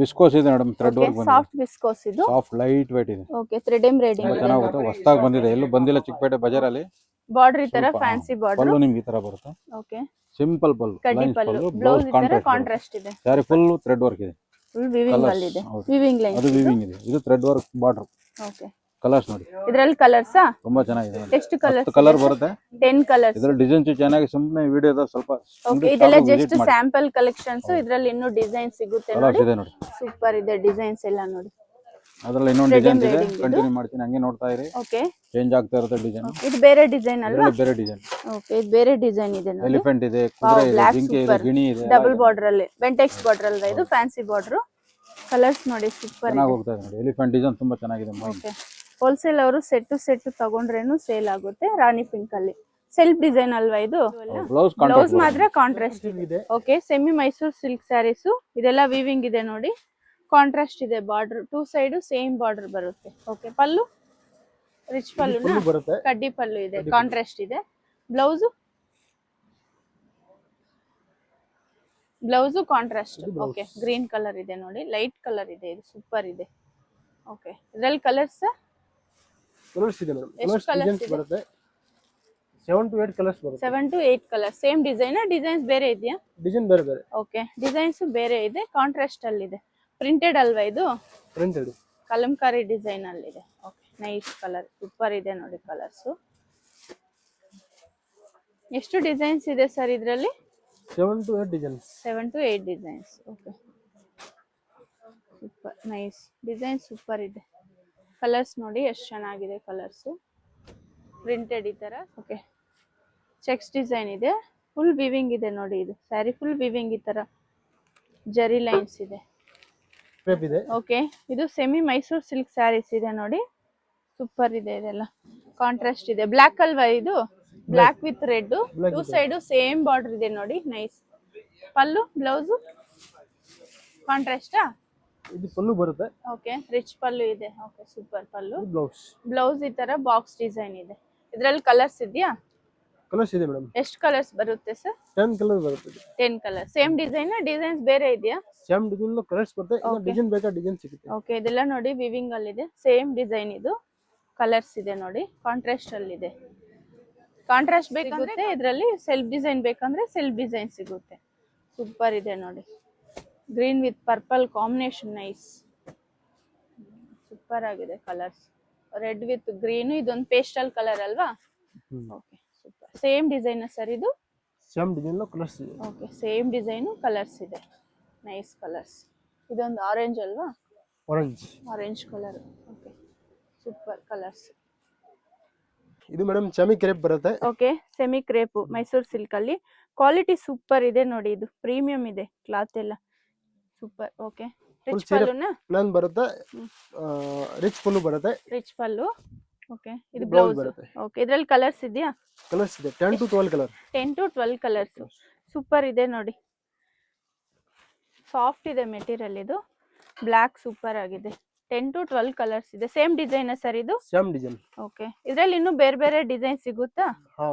Viscose ಇದೆ madam, thread work ಬಂದಿದೆ. Soft viscose ಇದು. ಸಾಫ್ಟ್ ಲೈಟ್ ವೇಟ್ ಇದೆ. ಓಕೆ, ಥ್ರೆಡ್ ಎಂಬ್ರಾಯ್ಡಿಂಗ್ ಇದೆ. ಚೆನ್ನಾಗುತ್ತೆ, ಹೊಸದಾಗಿ ಬಂದಿದೆ, ಎಲ್ಲೂ ಬಂದಿಲ್ಲ ಚಿಕ್ಕಪೇಟೆ ಬಜಾರಲ್ಲಿ. ಬಾರ್ಡರ್ ಈ ತರ ಫ್ಯಾನ್ಸಿ ಬಾರ್ಡರ್. ಪಲ್ಲು ನಿಮ್ಗೆ ಈ ತರ ಬರುತ್ತೆ. ಓಕೆ, ಸಿಂಪಲ್ ಪಲ್ಲು, ಕಡ್ಡಿ ಪಲ್ಲು. ಬ್ಲೌಸ್ ಈ ತರ ಕಾಂಟ್ರಾಸ್ಟ್ ಇದೆ. ಸ್ಯಾರಿ ಫುಲ್ ಥ್ರೆಡ್ ವರ್ಕ್ ಇದೆ. ಫುಲ್ ವೀವಿಂಗ್ ಅಲ್ಲಿ ಇದೆ. ವೀವಿಂಗ್ ಲೈನ್ ಅದು ವೀವಿಂಗ್ ಇದೆ. ಇದು thread work border. Okay, colours ನೋಡಿ, ಇದರಲ್ಲಿ ಕಲರ್ಸ್ ತುಂಬಾ ಚೆನ್ನಾಗಿದೆ. ಎಷ್ಟು ಕಲರ್ಸ್? ಕಲರ್ ಬರುತ್ತೆ, 10 ಕಲರ್ಸ್. ಇದರಲ್ಲಿ ಡಿಸೈನ್ ಚೆನ್ನಾಗಿ ಸುಮ್ಮನೆ ವಿಡಿಯೋದ ಸ್ವಲ್ಪ. ಓಕೆ, ಇದೆಲ್ಲ ಜಸ್ಟ್ ಸ್ಯಾಂಪಲ್ ಕಲೆಕ್ಷನ್ಸ್. ಇದರಲ್ಲಿ ಇನ್ನೂ ಡಿಸೈನ್ ಸಿಗುತ್ತೆ ನೋಡಿ. ಇದೆ ನೋಡಿ, ಸೂಪರ್ ಇದೆ ಡಿಸೈನ್ಸ್ ಎಲ್ಲ ನೋಡಿ. ಅದರಲ್ಲಿ ಇನ್ನೊಂದು ಡಿಸೈನ್ ಇದೆ, ಕಂಟಿನ್ಯೂ ಮಾಡ್ತೀನಿ, ಹಂಗೆ ನೋಡ್ತಾ ಇರಿ. ಓಕೆ, ಚೇಂಜ್ ಆಗ್ತಾ ಇರುತ್ತೆ ಡಿಸೈನ್. ಇದು ಬೇರೆ ಡಿಸೈನ್ ಅಲ್ವಾ? ಬೇರೆ ಡಿಸೈನ್. ಓಕೆ, ಇದು ಬೇರೆ ಡಿಸೈನ್ ಇದೆ ನೋಡಿ. ಎಲಿಫೆಂಟ್ ಇದೆ, ಕುದುರೆ ಇದೆ, ಜಿಂಕೆ ಇದೆ, ಗಿಣಿ ಇದೆ. ಡಬಲ್ ಬಾರ್ಡರ್ ಅಲ್ಲಿ ಬೆಂಟೆಕ್ಸ್ ಬಾರ್ಡರ್ ಅಲ್ವಾ ಇದು? Fancy border. ಕಲರ್ಸ್ ನೋಡಿ ಸೂಪರ್ ಇದೆ. ಹೋಗ್ತಾ ಇದೆ ನೋಡಿ, ಎಲಿಫೆಂಟ್ ಡಿಸೈನ್ ತುಂಬಾ ಚೆನ್ನಾಗಿದೆ. ಓಕೆ, ಹೋಲ್ಸೇಲ್ ಅವರು ಸೆಟ್ ತಗೊಂಡ್ರೇನು ಸೇಲ್ ಆಗುತ್ತೆ. ರಾಣಿ ಪಿಂಕ್ ಅಲ್ಲಿ ಸೆಲ್ಫ್ ಡಿಸೈನ್ ಅಲ್ವಾ ಇದು? ಬ್ಲೌಸ್ ಮಾತ್ರ ಕಾಂಟ್ರಾಸ್ಟ್ ಇದೆ. Okay, semi Mysore silk sarees ಇದೆಲ್ಲ ವೀವಿಂಗ್ ಇದೆ ನೋಡಿ. ಕಾಂಟ್ರಾಸ್ಟ್ ಇದೆ ಬಾರ್ಡರ್, 2 ಸೈಡ್ ಸೇಮ್ ಬಾರ್ಡರ್ ಬರುತ್ತೆ. ಓಕೆ, ಪಲ್ಲು ರಿಚ್ ಪಲ್ಲು ಬರುತ್ತೆ, ಕಡ್ಡಿ ಪಲ್ಲು ಇದೆ, ಕಾಂಟ್ರಾಸ್ಟ್ ಇದೆ. Blouse contrast. Okay, green colour ಇದೆ ನೋಡಿ, ಲೈಟ್ ಕಲರ್ ಇದೆ, ಇದು ಸೂಪರ್ ಇದೆ. ಓಕೆ, ಇದರಲ್ಲಿ ಕಲರ್ಸ್ ಇದೆ ಮೇಡಂ. ಡಿಸೈನ್ಸ್ ಬರುತ್ತೆ 7 to 8 ಕಲರ್ಸ್ ಬರುತ್ತೆ. 7 to 8 colours. Same design, designs ಬೇರೆ ಇದೆಯಾ? ಡಿಸೈನ್ ಬೇರೆ ಬೇರೆ. ಓಕೆ, ಡಿಸೈನ್ಸ್ ಬೇರೆ ಇದೆ, ಕಾಂಟ್ರಾಸ್ಟ್ ಅಲ್ಲಿ ಇದೆ. ಪ್ರಿಂಟೆಡ್ ಅಲ್ವಾ ಇದು? ಪ್ರಿಂಟೆಡ್ ಕಲಂಕಾರಿ ಡಿಸೈನ್ ಅಲ್ಲಿ ಇದೆ. ಓಕೆ, ನೈಸ್ ಕಲರ್, ಸೂಪರ್ ಇದೆ ನೋಡಿ ಕಲರ್ಸ್. ಎಷ್ಟು ಡಿಸೈನ್ಸ್ ಇದೆ ಸರ್ ಇದರಲ್ಲಿ? 7 to 8 designs. 7 to 8 designs. Okay, super nice design, super ಇದೆ. ಕಲರ್ಸ್ ನೋಡಿ ಎಷ್ಟು ಚೆನ್ನಾಗಿದೆ ಕಲರ್ಸ್. ಪ್ರಿಂಟೆಡ್ ಈ ತರ. ಓಕೆ, ಚೆಕ್ಸ್ ಡಿಸೈನ್ ಇದೆ, ಫುಲ್ ವಿವಿಂಗ್ ಇದೆ ನೋಡಿ. ಇದು ಸ್ಯಾರಿ ಫುಲ್ ವಿವಿಂಗ್, ಈ ತರ ಜರಿ ಲೈನ್ಸ್ ಇದೆ. ಓಕೆ, ಇದು ಸೆಮಿ ಮೈಸೂರ್ ಸಿಲ್ಕ್ ಸ್ಯಾರೀಸ್ ಇದೆ ನೋಡಿ, ಸೂಪರ್ ಇದೆ. ಇದೆಲ್ಲ ಕಾಂಟ್ರಾಸ್ಟ್ ಇದೆ. ಬ್ಲಾಕ್ ಅಲ್ವಾ ಇದು? Block with red, 2 side same border ಇದೆ ನೋಡಿ, ನೈಸ್. ಪಲ್ಲು ಬ್ಲೌಸ್ ಕಾಂಟ್ರಾಸ್ಟಾ? ಇದು ಪಲ್ಲು ಬರುತ್ತೆ. ಓಕೆ, ರಿಚ್ ಪಲ್ಲು ಇದೆ. ಓಕೆ, ಸೂಪರ್ ಪಲ್ಲು. ಬ್ಲೌಸ್ ಈ ತರ ಬಾಕ್ಸ್ ಡಿಸೈನ್ ಇದೆ. ಇದರಲ್ಲಿ ಕಲರ್ಸ್ ಇದೆಯಾ? ಕಲರ್ಸ್ ಇದೆ ಮೇಡಂ. ಎಷ್ಟು ಕಲರ್ಸ್ ಬರುತ್ತೆ ಸರ್? 10 ಕಲರ್ ಬರುತ್ತೆ. 10 ಕಲರ್. ಸೇಮ್ ಡಿಸೈನ್, ಡಿಸೈನ್ಸ್ ಬೇರೆ ಇದೆಯಾ? ಸೇಮ್ ಡಿಸೈನ್ లో ಕಲರ್ಸ್ ಬರುತ್ತೆ. ಇನ್ನು ಡಿಸೈನ್ ಬೇಕಾ ಡಿಸೈನ್ ಸಿಗುತ್ತೆ. ಓಕೆ, ಇದೆಲ್ಲ ನೋಡಿ ವಿವಿಂಗ್ ಅಲ್ಲಿ ಇದೆ, ಸೇಮ್ ಡಿಸೈನ್. ಇದು ಕಲರ್ಸ್ ಇದೆ ನೋಡಿ, ಕಾಂಟ್ರಾಸ್ಟ್ ಅಲ್ಲಿ ಇದೆ. ಕಾಂಟ್ರಾಸ್ಟ್ ಬೇಕಂದ್ರೆ ಇದರಲ್ಲಿ, ಸೆಲ್ಫ್ ಡಿಸೈನ್ ಬೇಕಂದ್ರೆ ಸೆಲ್ಫ್ ಡಿಸೈನ್ ಸಿಗುತ್ತೆ. ಸೂಪರ್ ಇದೆ ನೋಡಿ, green with purple combination, nice, super ಆಗಿದೆ ಕಲರ್ಸ್. ರೆಡ್ ವಿತ್ ಗ್ರೀನ್, ಇದೊಂದು ಪೇಸ್ಟಲ್ ಕಲರ್ ಅಲ್ವಾ? Okay, super. Same design sir ಇದು? ಸೇಮ್ ಡಿಸೈನ್ లో ಕಲರ್ಸ್ ಇದೆ. ಓಕೆ, ಸೇಮ್ ಡಿಸೈನ್, ಕಲರ್ಸ್ ಇದೆ, ನೈಸ್ ಕಲರ್ಸ್. ಇದೊಂದು ಆರೆಂಜ್ ಅಲ್ವಾ? Orange colour. Okay, super colours. ಇದು ಮೇಡಂ ಸೆಮಿ ಕ್ರೇಪ್ ಬರುತ್ತೆ. Okay, semi crepe Mysore silk ಅಲ್ಲಿ ಕ್ವಾಲಿಟಿ ಸೂಪರ್ ಇದೆ ನೋಡಿ. ಇದು ಪ್ರೀಮಿಯಂ ಇದೆ ಕ್ಲಾತ್ ಎಲ್ಲ, ಸೂಪರ್. ಓಕೆ, ರಿಚ್ ಪಲ್ಲುನಾ? ಪ್ಲಾನ್ ಬರುತ್ತೆ, ರಿಚ್ ಪಲ್ಲು ಬರುತ್ತೆ. ರಿಚ್ ಪಲ್ಲು. ಓಕೆ, ಇದು ಬ್ಲೌಸ್ ಬರುತ್ತೆ. ಓಕೆ, ಇದರಲ್ಲಿ ಕಲರ್ಸ್ ಇದೆಯಾ? ಕಲರ್ಸ್ ಇದೆ, 10 to 12 colour. 10 to 12 colours. Super ಇದೆ ನೋಡಿ, ಸಾಫ್ಟ್ ಇದೆ ಮೆಟೀರಿಯಲ್. ಇದು ಬ್ಲಾಕ್ ಸೂಪರ್ ಆಗಿದೆ. 10 to 12 ಕಲರ್ಸ್ ಇದೆ. ಸೇಮ್ ಡಿಸೈನ್ ಸರ್ ಇದು? Same design. ಓಕೆ, ಇದರಲ್ಲಿ ಇನ್ನೂ ಬೇರೆ ಬೇರೆ ಡಿಸೈನ್ ಸಿಗುತ್ತಾ?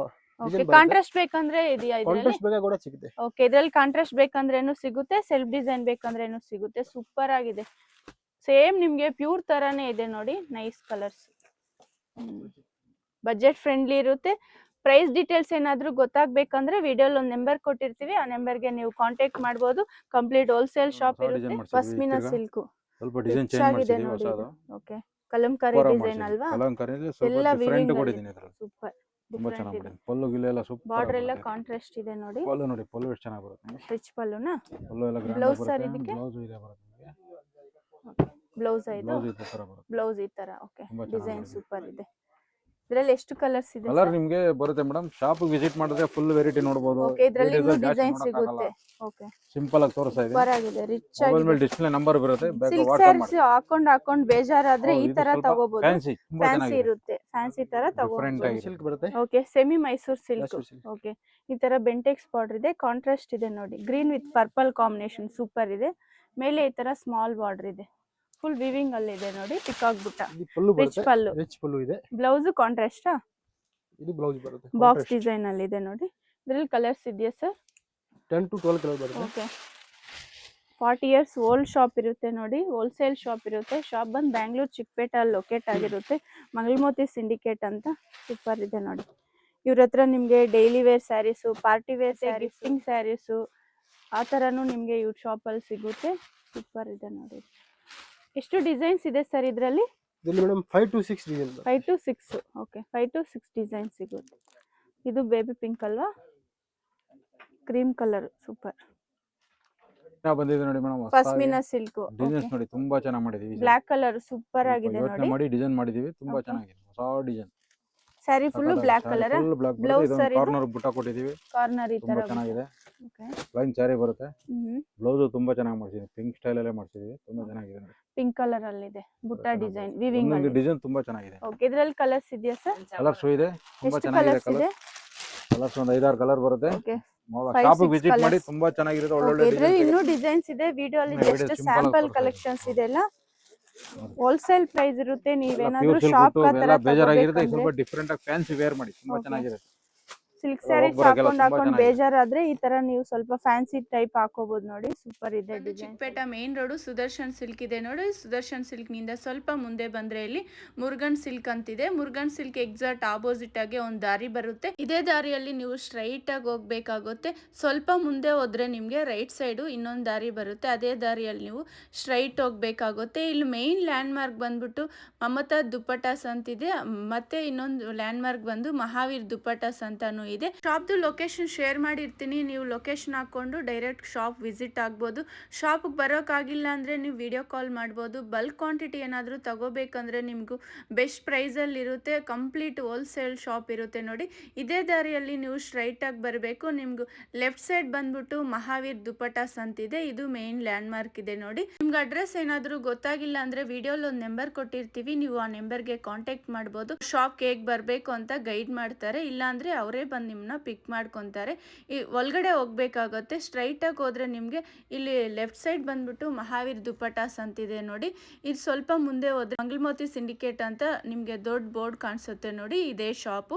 ಓಕೆ, ಕಾಂಟ್ರಾಸ್ಟ್ ಬೇಕಂದ್ರೆ ಇದೆಯಾ ಇದರಲ್ಲಿ? ಕಾಂಟ್ರಾಸ್ಟ್ ಬೇಕಾ ಕೂಡ ಸಿಗುತ್ತೆ. ಓಕೆ, ಇದರಲ್ಲಿ ಕಾಂಟ್ರಾಸ್ಟ್ ಬೇಕಂದ್ರೇನು ಸಿಗುತ್ತೆ, ಸೆಲ್ಫ್ ಡಿಸೈನ್ ಬೇಕಂದ್ರೇನು ಸಿಗುತ್ತೆ. ಸೂಪರ್ ಆಗಿದೆ, ಸೇಮ್ ನಿಮ್ಗೆ ಪ್ಯೂರ್ ತರಾನೇ ಇದೆ ನೋಡಿ, ನೈಸ್ ಕಲರ್ಸ್. ಬಜೆಟ್ ಫ್ರೆಂಡ್ಲಿ ಇರುತ್ತೆ. ಪ್ರೈಸ್ ಡೀಟೇಲ್ಸ್ ಏನಾದರೂ ಗೊತ್ತಾಗಬೇಕಂದ್ರೆ ವಿಡಿಯೋಲಿ ಒಂದು ನಂಬರ್ ಕೊಟ್ಟಿರ್ತೀವಿ, ಆ ನಂಬರ್ಗೆ ನೀವು ಕಾಂಟ್ಯಾಕ್ಟ್ ಮಾಡ್ಬೋದು. ಕಂಪ್ಲೀಟ್ ಹೋಲ್ಸೇಲ್ ಶಾಪ್ ಇರುತ್ತೆ. ಪಶ್ಮಿನಾ ಸಿಲ್ಕ್ ಸ್ವಲ್ಪ ಡಿಸೈನ್ ಚೇಂಜ್ ಮಾಡಿದ್ದೀವಿ ಹೊಸದು. ಓಕೆ, ಕಲಂಕಾರಿ ಡಿಸೈನ್ ಅಲ್ವಾ? ಕಲಂಕಾರಿ ಎಲ್ಲ ಡಿಫರೆಂಟ್ ಕೊಡಿದ್ದೀನಿ ಇದರಲ್ಲಿ. ಸೂಪರ್, ತುಂಬಾ ಚೆನ್ನಾಗಿದೆ. ಪಲ್ಲು ಗಿಲ್ಲ ಎಲ್ಲ ಸೂಪರ್. ಬಾರ್ಡರ್ ಎಲ್ಲ ಕಾಂಟ್ರಾಸ್ಟ್ ಇದೆ ನೋಡಿ. ಪಲ್ಲು ನೋಡಿ, ಪಲ್ಲು ಎಷ್ಟು ಚೆನ್ನಾಗಿ ಬರುತ್ತೆ. ರಿಚ್ ಪಲ್ಲುನಾ? ಪಲ್ಲು ಎಲ್ಲ ಗ್ರ್ಯಾಂಡ್ ಬ್ಲೌಸ್ ಬರುತ್ತೆ. ಸರ್ ಇದಕ್ಕೆ? ಬ್ಲೌಸ್ ಇದೆ ಬರುತ್ತೆ ನಿಮಗೆ. ಓಕೆ, ಬ್ಲೌಸ್ ಇದು? ಬ್ಲೌಸ್ ಈ ತರ ಬರುತ್ತೆ. ಬ್ಲೌಸ್ ಈ ತರ. ಓಕೆ, ಡಿಸೈನ್ ಸೂಪರ್ ಇದೆ. ಇದರಲ್ಲಿ ಎಷ್ಟು ಕಲರ್ಸ್ ಇದೆ? ಕಲರ್ ನಿಮಗೆ ಬರುತ್ತೆ ಮೇಡಂ. ಶಾಪ್ ವಿಸಿಟ್ ಮಾಡಿದ್ರೆ ಫುಲ್ ವೆರೈಟಿ ನೋಡಬಹುದು. ಓಕೆ, ಇದರಲ್ಲಿ ಇನ್ನೂ ಡಿಸೈನ್ ಸಿಗುತ್ತೆ. ಓಕೆ, ಸಿಂಪಲ್ ಆಗಿ ತೋರಿಸ್ತಾ ಇದೆ. ಸೂಪರ್ ಆಗಿದೆ, ರಿಚ್ ಮೊಬೈಲ್ ಆಗಿದೆ. ಮೇಲೆ ಡಿಸ್ಪ್ಲೇ ನಂಬರ್ ಬರುತ್ತೆ, ಬೇಕು ಸಿಲ್ಕ್ ವಾಟ್ಸ್ಆಪ್ ಮಾಡಿ. ಸ್ಯಾರೀಸ್ ಹಾಕೊಂಡು ಬೇಜಾರಾದ್ರೆ ಈ ತರ ತಗೋಬಹುದು. ಫ್ಯಾನ್ಸಿ ತುಂಬಾ ಫ್ಯಾನ್ಸಿ ಚೆನ್ನಾಗಿದೆ. ಇರುತ್ತೆ, ಫ್ಯಾನ್ಸಿ ತರ ಡಿಫರೆಂಟ್ ತಗೋಬಹುದು. ಆಗಿದೆ. ಸಿಲ್ಕ್ ಬರುತ್ತೆ. Okay, semi Mysore silk. Mysore silk. Okay, ಈ ತರ ಬೆಂಟೆಕ್ಸ್ ಬಾರ್ಡರ್ ಇದೆ, ಕಾಂಟ್ರಾಸ್ಟ್ ಇದೆ ನೋಡಿ. Green with purple combination super ಇದೆ. ಮೇಲೆ ಈ ತರ ಸ್ಮಾಲ್ ಬಾರ್ಡರ್ ಇದೆ, ಫುಲ್ ವಿವಿಂಗ್ ಅಲ್ಲಿ ಇದೆ ನೋಡಿ. ಪಿಕಾಕ್ ಬುಟ್ಟ, ಇದು ಪಲ್ಲು ರಿಚ್ ಬರುತ್ತೆ. ಪಲ್ಲು. ರಿಚ್ ಪಲ್ಲು ಇದೆ. Blouse contrast. ಇದು ಬ್ಲೌಸ್ ಬರುತ್ತೆ. ಬಾಕ್ಸ್ ಡಿಸೈನ್ ಅಲ್ಲಿ ಇದೆ ನೋಡಿ. ಇದರಲ್ಲಿ ಕಲರ್ಸ್ ಇದೆಯಾ ಸರ್? 10 to 12 ಕಲರ್ ಬರುತ್ತೆ. ಓಕೆ, 40 ಇಯರ್ಸ್ ಓಲ್ಡ್ ಶಾಪ್ ಇರುತ್ತೆ ನೋಡಿ, ಹೋಲ್ಸೇಲ್ ಶಾಪ್ ಇರುತ್ತೆ. ಶಾಪ್ ಬಂದು ಬ್ಯಾಂಗ್ಳೂರ್ ಚಿಕ್ಕಪೇಟೆಯಲ್ಲಿ ಲೊಕೇಟ್ ಆಗಿರುತ್ತೆ. ಮಂಗಳಮೋತಿ ಸಿಂಡಿಕೇಟ್ ಅಂತ. ಸೂಪರ್ ಇದೆ ನೋಡಿ. ಇವ್ರ ಹತ್ರ ನಿಮಗೆ daily wear sarees, party wear saree, gifting sarees ಆ ಥರನೂ ನಿಮಗೆ ಇವ್ರ ಶಾಪಲ್ಲಿ ಸಿಗುತ್ತೆ. ಸೂಪರ್ ಇದೆ ನೋಡಿ. ಎಷ್ಟು ಡಿಸೈನ್ಸ್ ಇದೆ ಸರ್ ಇದರಲ್ಲಿ? ಇದರಲ್ಲಿ madam 5 to 6 design. 5 to 6. Okay, 5 to 6 design ಸಿಗುತ್ತೆ. ಇದು ಬೇಬಿ ಪಿಂಕ್ ಅಲ್ವಾ, ಕ್ರೀಮ್ ಕಲರ್. ಸೂಪರ್ ಬಂದಿದೆ ನೋಡಿ ಮೇಡಮ್. ಪಶ್ಮಿನಾ ಸಿಲ್ಕ್ ಡಿಸೈನ್ಸ್ ನೋಡಿ ತುಂಬಾ ಚೆನ್ನಾಗಿ ಮಾಡಿದೀವಿ. ಬ್ಲಾಕ್ ಕಲರ್ ಸೂಪರ್ ಆಗಿದೆ ನೋಡಿ. ಮಾಡಿ ಡಿಸೈನ್ ಮಾಡಿದೀವಿ, ತುಂಬಾ ಚೆನ್ನಾಗಿದೆ. ಹೊಸ design. Sari full black colour. Blouse sir corner ಬುಟ್ಟ ಕೊಟ್ಟಿದೀವಿ. ಕಾರ್ನರ್ ಈ ತರ ತುಂಬಾ ಚೆನ್ನಾಗಿದೆ. ಓಕೆ, ಲೈನ್ ಸ್ಯಾರಿ ಬರುತ್ತೆ. ಬ್ಲೌಸ್ ತುಂಬಾ ಚೆನ್ನಾಗಿ ಮಾಡ್ಸಿದೀವಿ. ಪಿಂಕ್ ಸ್ಟೈಲ್ ಅಲ್ಲೇ ಮಾಡ್ಸಿದೀವಿ. ತುಂಬಾ ಚೆನ್ನಾಗಿದೆ ನೋಡಿ. ಪಿಂಕ್ ಕಲರ್ ಅಲ್ಲಿ ಇದೆ ಬುಟ್ಟ ಡಿಸೈನ್, ವಿವಿಂಗ್ ಅಲ್ಲಿ. ಡಿಸೈನ್ ತುಂಬಾ ಚೆನ್ನಾಗಿದೆ. ಓಕೆ, ಇದರಲ್ಲಿ ಕಲರ್ಸ್ ಇದೆಯಾ ಸರ್? ಕಲರ್ಸ್ ಇದೆ, ತುಂಬಾ ಚೆನ್ನಾಗಿದೆ. ಕಲರ್ಸ್ ಒಂದು 5-6 ಕಲರ್ ಬರುತ್ತೆ. ಓಕೆ, ಶಾಪ್ ವಿಸಿಟ್ ಮಾಡಿ, ತುಂಬಾ ಚೆನ್ನಾಗಿರುತ್ತೆ. ಒಳ್ಳೊಳ್ಳೆ ಇದರಲ್ಲಿ ಇನ್ನೂ ಡಿಸೈನ್ಸ್ ಇದೆ. ವಿಡಿಯೋ ಅಲ್ಲಿ ಜಸ್ಟ್ ಸ್ಯಾಂಪಲ್ ಕಲೆಕ್ಷನ್ಸ್ ಇದೆ ಎಲ್ಲ. ಹೋಲ್ಸೇಲ್ ಪ್ರೈಸ್ ಇರುತ್ತೆ. ನೀವೇನಾದ್ರೂ ಶಾಪ್ ತರ ಬೇಜಾರಾಗಿರುತ್ತೆ, ಸ್ವಲ್ಪ ಡಿಫರೆಂಟ್ ಆಗಿ ಫ್ಯಾನ್ಸಿ ವೇರ್ ಮಾಡಿ, ತುಂಬಾ ಚೆನ್ನಾಗಿದೆ. ಸಿಲ್ಕ್ ಸ್ಯಾರೀಸ್ ಹಾಕೊಂಡು ಬೇಜಾರಾದ್ರೆ ಈ ತರ ನೀವು ಸ್ವಲ್ಪ ಫ್ಯಾನ್ಸಿ ಟೈಪ್ ಹಾಕೋಬಹುದು ನೋಡಿ. ಸೂಪರ್ ಇದೆ design. Chickpete main road Sudarshan silk ಇದೆ ನೋಡಿ. ಸುದರ್ಶನ್ ಸಿಲ್ಕ್ ನಿಂದ ಸ್ವಲ್ಪ ಮುಂದೆ ಬಂದ್ರೆ ಇಲ್ಲಿ ಮುರುಗನ್ ಸಿಲ್ಕ್ ಅಂತಿದೆ. ಮುರುಗನ್ ಸಿಲ್ಕ್ ಎಕ್ಸಾಕ್ಟ್ ಆಪೋಸಿಟ್ ಆಗಿ ಒಂದು ದಾರಿ ಬರುತ್ತೆ. ಇದೇ ದಾರಿಯಲ್ಲಿ ನೀವು ಸ್ಟ್ರೈಟ್ ಆಗಿ ಹೋಗ್ಬೇಕಾಗುತ್ತೆ. ಸ್ವಲ್ಪ ಮುಂದೆ ಹೋದ್ರೆ ನಿಮ್ಗೆ ರೈಟ್ ಸೈಡ್ ಇನ್ನೊಂದು ದಾರಿ ಬರುತ್ತೆ. ಅದೇ ದಾರಿಯಲ್ಲಿ ನೀವು ಸ್ಟ್ರೈಟ್ ಹೋಗ್ಬೇಕಾಗುತ್ತೆ. ಇಲ್ಲಿ ಮೇನ್ ಲ್ಯಾಂಡ್ ಮಾರ್ಕ್ ಬಂದ್ಬಿಟ್ಟು ಮಮತಾ ದುಪ್ಪಟಾಸ್ ಅಂತಿದೆ. ಮತ್ತೆ ಇನ್ನೊಂದು ಲ್ಯಾಂಡ್ ಮಾರ್ಕ್ ಬಂದು ಮಹಾವೀರ್ ದುಪ್ಪಟಾಸ್ ಅಂತಾನು ಇದೆ. ಶಾಪ್ದು ಲೊಕೇಶನ್ ಶೇರ್ ಮಾಡಿರ್ತೀನಿ. ನೀವು ಲೊಕೇಶನ್ ಹಾಕೊಂಡು ಡೈರೆಕ್ಟ್ ಶಾಪ್ ವಿಸಿಟ್ ಆಗ್ಬೋದು. ಶಾಪ್ಗೆ ಬರೋಕ್ಕಾಗಿಲ್ಲ ಅಂದರೆ ನೀವು ವಿಡಿಯೋ ಕಾಲ್ ಮಾಡ್ಬೋದು. ಬಲ್ಕ್ ಕ್ವಾಂಟಿಟಿ ಏನಾದರೂ ತಗೋಬೇಕಂದ್ರೆ ನಿಮಗೂ ಬೆಸ್ಟ್ ಪ್ರೈಸಲ್ಲಿ ಇರುತ್ತೆ. ಕಂಪ್ಲೀಟ್ ಹೋಲ್ಸೇಲ್ ಶಾಪ್ ಇರುತ್ತೆ ನೋಡಿ. ಇದೇ ದಾರಿಯಲ್ಲಿ ನೀವು ಸ್ಟ್ರೈಟಾಗಿ ಬರಬೇಕು. ನಿಮಗೂ ಲೆಫ್ಟ್ ಸೈಡ್ ಬಂದ್ಬಿಟ್ಟು ಮಹಾವೀರ್ ದುಪ್ಪಟಾಸ್ ಅಂತಿದೆ. ಇದು ಮೇನ್ ಲ್ಯಾಂಡ್ ಮಾರ್ಕ್ ಇದೆ ನೋಡಿ. ನಿಮ್ಗೆ ಅಡ್ರೆಸ್ ಏನಾದರೂ ಗೊತ್ತಾಗಿಲ್ಲ ಅಂದರೆ ವಿಡಿಯೋಲಿ ಒಂದು ನಂಬರ್ ಕೊಟ್ಟಿರ್ತೀವಿ. ನೀವು ಆ ನಂಬರ್ಗೆ ಕಾಂಟ್ಯಾಕ್ಟ್ ಮಾಡ್ಬೋದು. ಶಾಪ್ಗೆ ಹೇಗೆ ಬರಬೇಕು ಅಂತ ಗೈಡ್ ಮಾಡ್ತಾರೆ. ಇಲ್ಲಾಂದರೆ ಅವರೇ ಬಂದು ನಿಮ್ಮನ್ನ ಪಿಕ್ ಮಾಡ್ಕೊತಾರೆ. ಈ ಒಳಗಡೆ ಹೋಗ್ಬೇಕಾಗುತ್ತೆ. ಸ್ಟ್ರೈಟಾಗಿ ಹೋದರೆ ನಿಮಗೆ ಇಲ್ಲಿ ಲೆಫ್ಟ್ ಸೈಡ್ ಬಂದ್ಬಿಟ್ಟು ಮಹಾವೀರ್ ದುಪ್ಪಟಾಸ್ ಅಂತಿದೆ ನೋಡಿ. ಇದು ಸ್ವಲ್ಪ ಮುಂದೆ ಹೋದ್ರೆ ಮಂಗಳಮೋತಿ ಸಿಂಡಿಕೇಟ್ ಅಂತ ನಿಮಗೆ ದೊಡ್ಡ ಬೋರ್ಡ್ ಕಾಣಿಸುತ್ತೆ ನೋಡಿ. ಇದೇ ಶಾಪು.